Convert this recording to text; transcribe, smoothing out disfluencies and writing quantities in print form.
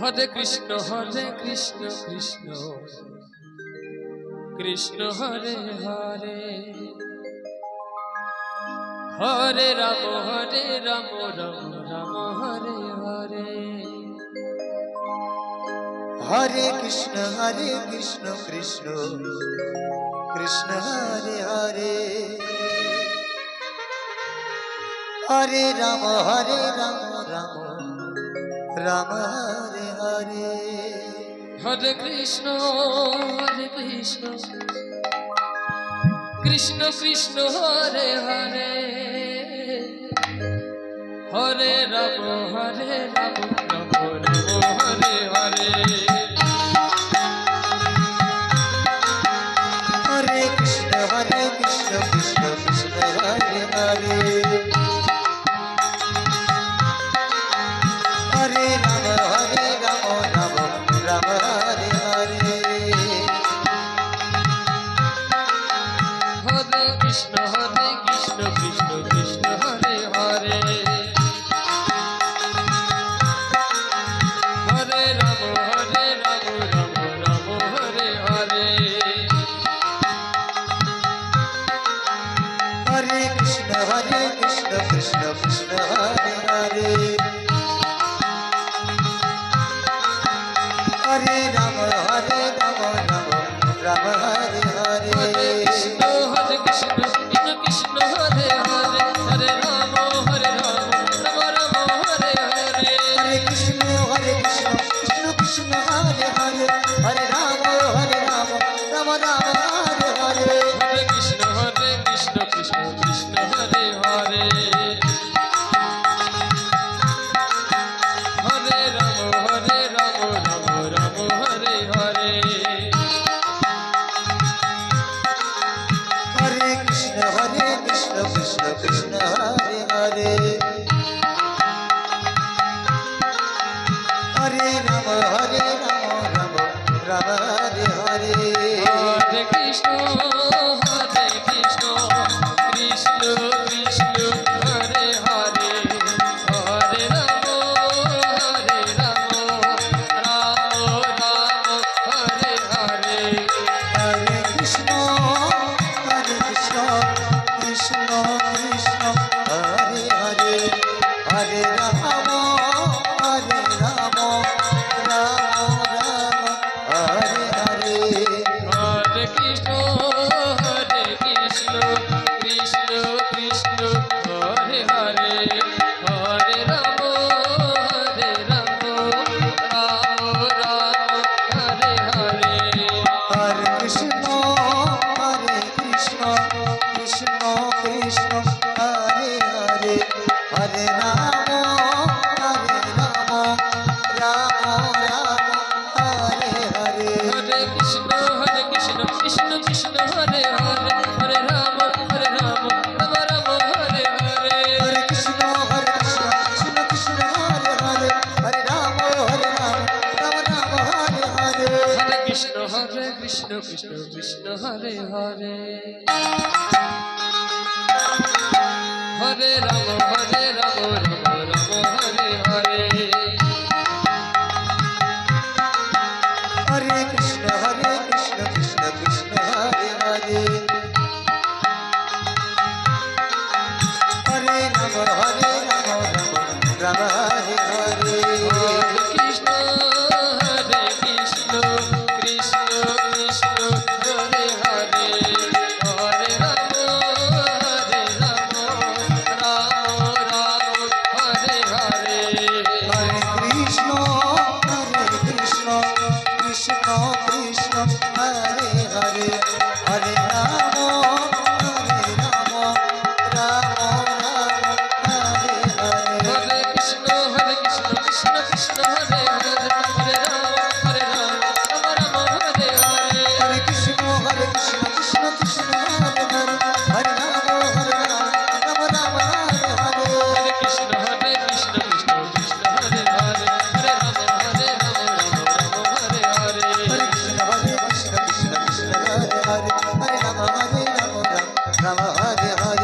Hare Krishna Krishna Krishna Hare Hare, Hare Ram Ram Ram Hare Hare. Hare Krishna Krishna Krishna Hare Hare, Hare Ram Ram Ram Hare Hare. Hare Krishna Krishna Krishna Hare Hare, Hare Ram Ram Ram Hare Hare. Hare Krishna Krishna Krishna Hare Hare, Hare Ram Ram Ram Hare Hare. Hare Krishna Krishna Krishna Hare Hare, Hare Ram Ram Ram Hare Hare. Hare Krishna Krishna Krishna Hare Hare, Hare Ram Ram Hare Hare. Hare Krishna Krishna Krishna Hare Hare, Hare Ram Ram Ram Hare Hare. Hare Krishna Krishna Krishna Hare Hare, Hare Ram Ram Ram Hare Hare. Hare Krishna Krishna Krishna Hare Hare, Hare Ram Ram Ram Hare Hare. Hare Krishna Krishna Krishna Hare Hare, Hare Ram Ram Ram Hare Hare. Hare Krishna Krishna Krishna Hare Hare, Hare Ram Ram Ram Hare Hare. Hare Krishna Krishna Krishna Hare Hare, Hare Ram Ram Hare Hare. Hare Krishna Krishna Krishna Hare Hare, Hare Ram Ram Ram Hare Hare. Hare Krishna Krishna Krishna Hare Hare, Hare Ram Ram Hare Hare. Hare Krishna Krishna Krishna Hare Hare, Hare Ram Ram Ram Hare Hare. Hare Krishna Krishna Krishna Hare Hare, Hare Ram Ram Hare Hare. Hare Krishna Krishna Hare Hare, Hare Ram Ram Hare Hare. Hare Krishna Krishna Krishna Hare Hare, Hare Ram Ram Hare Hare. Hare Krishna Krishna Krishna Hare Hare, Hare Ram Ram Ram Hare Hare. Hare Krishna Krishna Krishna Hare Hare, Hare Ram Ram Hare Hare. Hare Krishna Krishna Krishna Hare Hare, Hare Ram Ram Ram Hare Hare. Hare Krishna Krishna Krishna Hare Hare, Hare Ram Ram Hare Hare. Hare Krishna Krishna Krishna Hare Hare, Hare Ram Ram Hare Hare. Hare Krishna Krishna Krishna Hare Hare, Hare Ram Ram Hare Hare.